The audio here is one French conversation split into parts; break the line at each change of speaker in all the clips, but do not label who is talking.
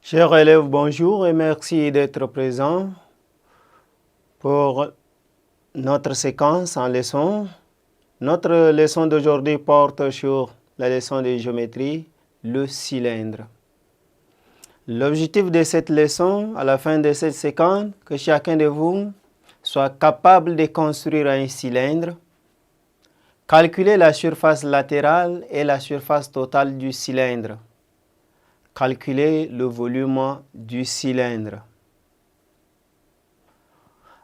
Chers élèves, bonjour et merci d'être présents pour notre séquence en leçon. Notre leçon d'aujourd'hui porte sur la leçon de géométrie, le cylindre. L'objectif de cette leçon, à la fin de cette séquence, que chacun de vous soit capable de construire un cylindre, calculer la surface latérale et la surface totale du cylindre. Calculer le volume du cylindre.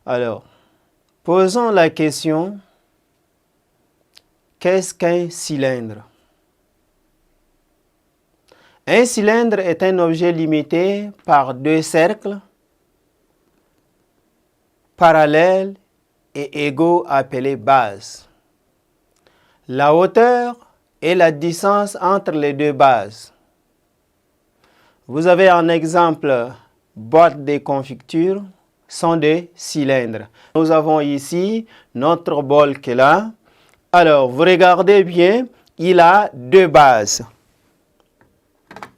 Alors, posons la question, qu'est-ce qu'un cylindre? Un cylindre est un objet limité par deux cercles parallèles et égaux appelés bases. La hauteur est la distance entre les deux bases. Vous avez un exemple, boîte de confiture, sont des cylindres. Nous avons ici notre bol qui est là. Alors, vous regardez bien, il a deux bases.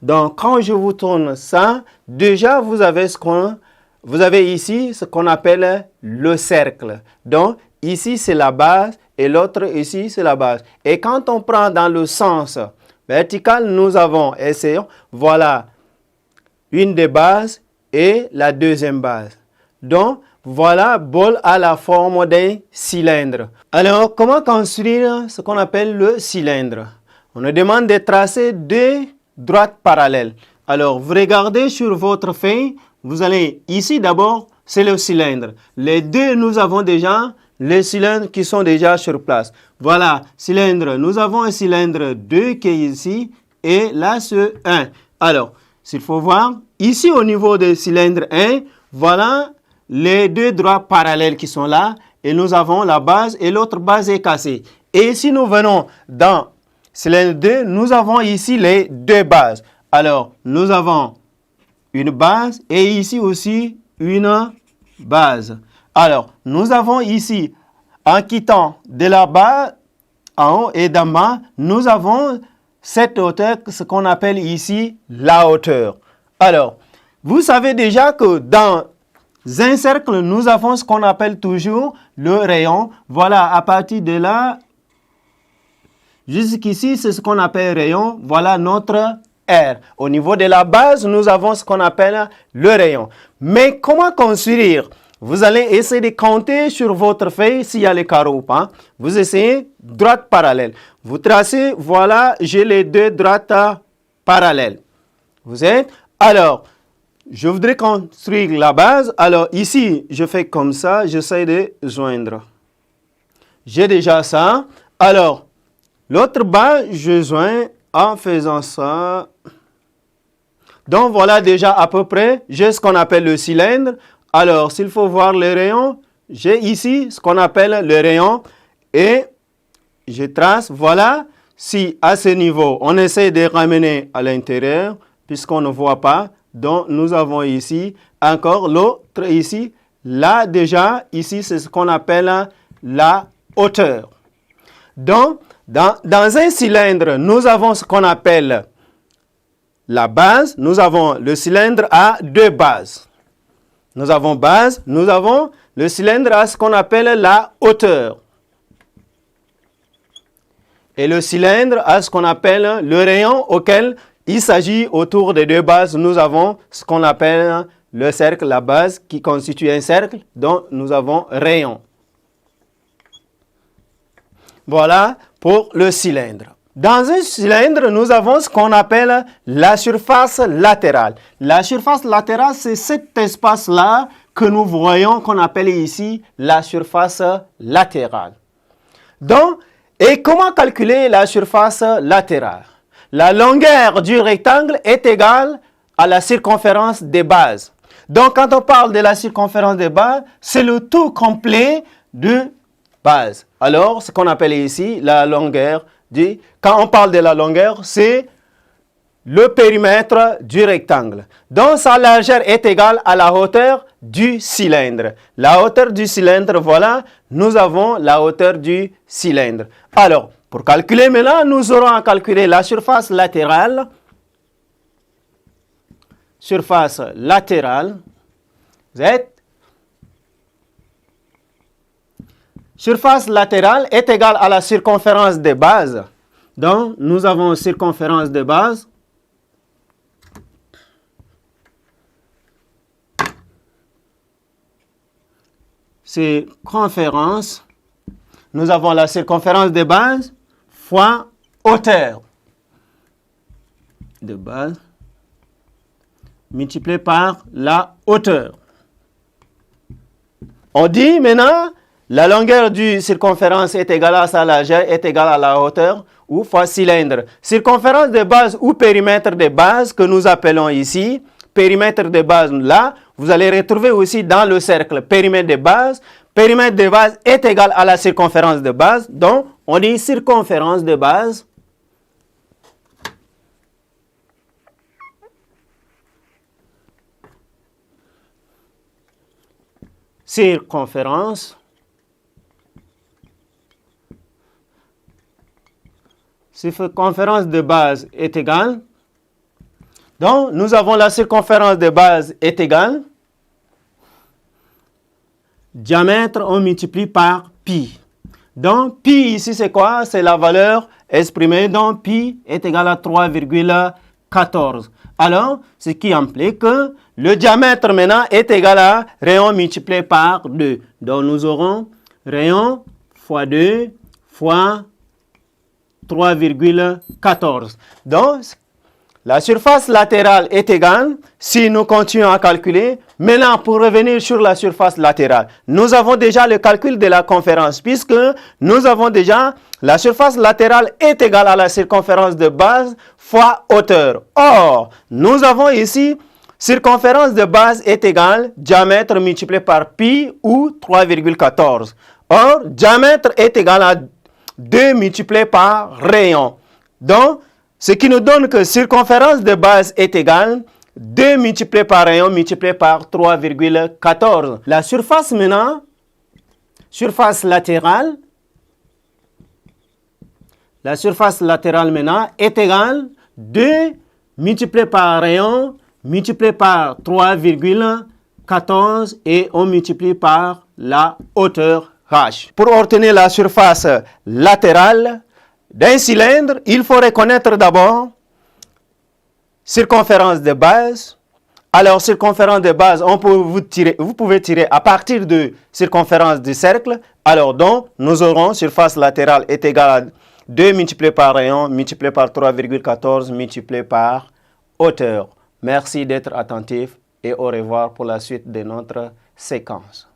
Donc, quand je vous tourne ça, déjà vous avez ici ce qu'on appelle le cercle. Donc, ici c'est la base et l'autre ici c'est la base. Et quand on prend dans le sens vertical, nous avons, essayons, voilà, une des bases et la deuxième base. Donc, voilà, bol a la forme d'un cylindre. Alors, comment construire ce qu'on appelle le cylindre? On nous demande de tracer deux droites parallèles. Alors, vous regardez sur votre feuille, vous allez ici d'abord, c'est le cylindre. Les deux, nous avons déjà les cylindres qui sont déjà sur place. Voilà, cylindre, nous avons un cylindre 2 qui est ici et là, c'est 1. Alors, s'il faut voir, ici au niveau du cylindre 1, voilà les deux droites parallèles qui sont là et nous avons la base et l'autre base est cassée. Et si nous venons dans cylindre 2, nous avons ici les deux bases. Alors, nous avons une base et ici aussi une base. Alors, nous avons ici, en quittant de la base en haut et d'en bas, nous avons cette hauteur, ce qu'on appelle ici la hauteur. Alors, vous savez déjà que dans un cercle, nous avons ce qu'on appelle toujours le rayon. Voilà, à partir de là, jusqu'ici, c'est ce qu'on appelle rayon. Voilà notre R. Au niveau de la base, nous avons ce qu'on appelle le rayon. Mais comment construire? Vous allez essayer de compter sur votre feuille s'il y a les carreaux ou pas. Vous essayez droite parallèle. Vous tracez, voilà, j'ai les deux droites parallèles. Vous êtes? Alors, je voudrais construire la base. Alors, ici, je fais comme ça, j'essaie de joindre. J'ai déjà ça. Alors, l'autre base, je joins en faisant ça. Donc, voilà déjà à peu près, j'ai ce qu'on appelle le cylindre. Alors, s'il faut voir les rayons, j'ai ici ce qu'on appelle le rayon et je trace, voilà, si à ce niveau, on essaie de ramener à l'intérieur, puisqu'on ne voit pas, donc nous avons ici encore l'autre ici, là déjà, ici c'est ce qu'on appelle la hauteur. Donc, dans un cylindre, nous avons ce qu'on appelle la base, nous avons le cylindre à deux bases. Nous avons base, nous avons le cylindre à ce qu'on appelle la hauteur. Et le cylindre à ce qu'on appelle le rayon auquel il s'agit autour des deux bases. Nous avons ce qu'on appelle le cercle, la base qui constitue un cercle, dont nous avons rayon. Voilà pour le cylindre. Dans un cylindre, nous avons ce qu'on appelle la surface latérale. La surface latérale, c'est cet espace-là que nous voyons, qu'on appelle ici la surface latérale. Donc, et comment calculer la surface latérale? La longueur du rectangle est égale à la circonférence des bases. Donc, quand on parle de la circonférence des bases, c'est le tout complet de base. Alors, ce qu'on appelle ici la longueur quand on parle de la longueur, c'est le périmètre du rectangle. Donc, sa largeur est égale à la hauteur du cylindre. La hauteur du cylindre, voilà, nous avons la hauteur du cylindre. Alors, pour calculer maintenant, nous aurons à calculer la surface latérale surface latérale, Z. Surface latérale est égale à la circonférence des bases. Donc, nous avons circonférence de base. Circonférence. Nous avons la circonférence de base fois hauteur de base multiplié par la hauteur. On dit maintenant, la longueur du circonférence est égale à sa largeur est égale à la hauteur ou fois cylindre. Circonférence de base ou périmètre de base que nous appelons ici, périmètre de base là, vous allez retrouver aussi dans le cercle périmètre de base. Périmètre de base est égal à la circonférence de base, donc on dit circonférence de base. Circonférence. Circonférence de base est égale. Donc, nous avons la circonférence de base est égale. Diamètre, on multiplie par pi. Donc, pi ici, c'est quoi? C'est la valeur exprimée. Donc, pi est égal à 3,14. Alors, ce qui implique que le diamètre maintenant est égal à rayon multiplié par 2. Donc, nous aurons rayon fois 2 fois 3,14. Donc, la surface latérale est égale, si nous continuons à calculer. Maintenant, pour revenir sur la surface latérale, nous avons déjà le calcul de la conférence, puisque nous avons déjà la surface latérale est égale à la circonférence de base fois hauteur. Or, nous avons ici circonférence de base est égale diamètre multiplié par pi ou 3,14. Or, diamètre est égal à 2 multiplié par rayon. Donc, ce qui nous donne que circonférence de base est égale 2 multiplié par rayon multiplié par 3,14. La surface maintenant, surface latérale, la surface latérale maintenant est égale 2 multiplié par rayon multiplié par 3,14 et on multiplie par la hauteur h. Pour obtenir la surface latérale d'un cylindre, il faut reconnaître d'abord circonférence de base. Alors, circonférence de base, vous pouvez tirer à partir de circonférence du cercle. Alors, donc, nous aurons surface latérale est égale à 2 multiplié par rayon, multiplié par 3,14, multiplié par hauteur. Merci d'être attentif et au revoir pour la suite de notre séquence.